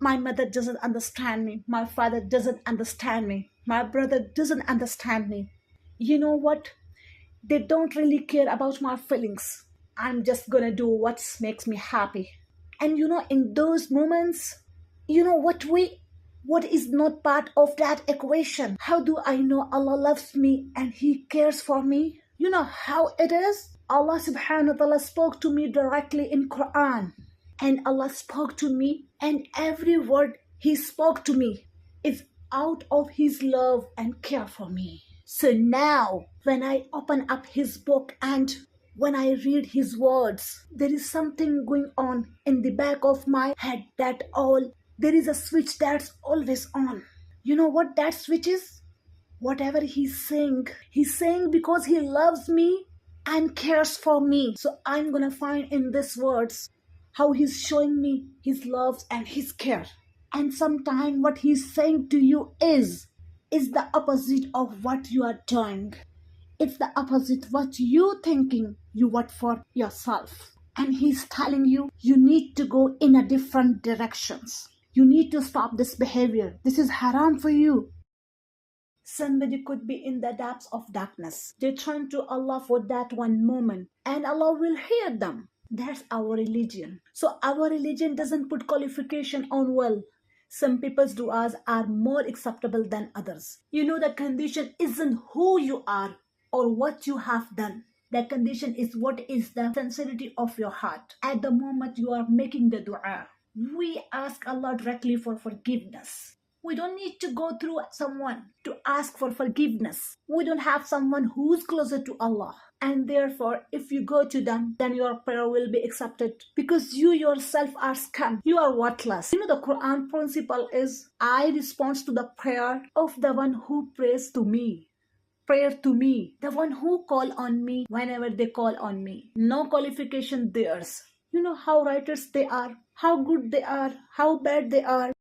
My mother doesn't understand me. My father doesn't understand me. My brother doesn't understand me. You know what? They don't really care about my feelings. I'm just gonna do what makes me happy. And in those moments, what is not part of that equation? How do I know Allah loves me and He cares for me? You know how it is? Allah subhanahu wa ta'ala spoke to me directly in Quran. And Allah spoke to me, and every word He spoke to me is out of His love and care for me. So now, when I open up His book and when I read His words, there is something going on in the back of my head there is a switch that's always on. You know what that switch is? Whatever He's saying because He loves me and cares for me. So I'm gonna find in these words how He's showing me His love and His care. And sometimes what He's saying to you is the opposite of what you are doing. It's the opposite what you thinking you want for yourself. And He's telling you need to go in a different directions. You need to stop this behavior. This is haram for you. Somebody could be in the depths of darkness. They turn to Allah for that one moment, and Allah will hear them. That's our religion. So our religion doesn't put qualification on some people's du'as are more acceptable than others. The condition isn't who you are or what you have done. The condition is what is the sincerity of your heart at the moment you are making the dua. We ask Allah directly for forgiveness. We don't need to go through someone to ask for forgiveness. We don't have someone who's closer to Allah. And therefore, if you go to them, then your prayer will be accepted because you yourself are scum. You are worthless. The Quran principle is, I respond to the prayer of the one who prays to me. Prayer to me. The one who call on me whenever they call on me. No qualification theirs. How righteous they are, how good they are, how bad they are.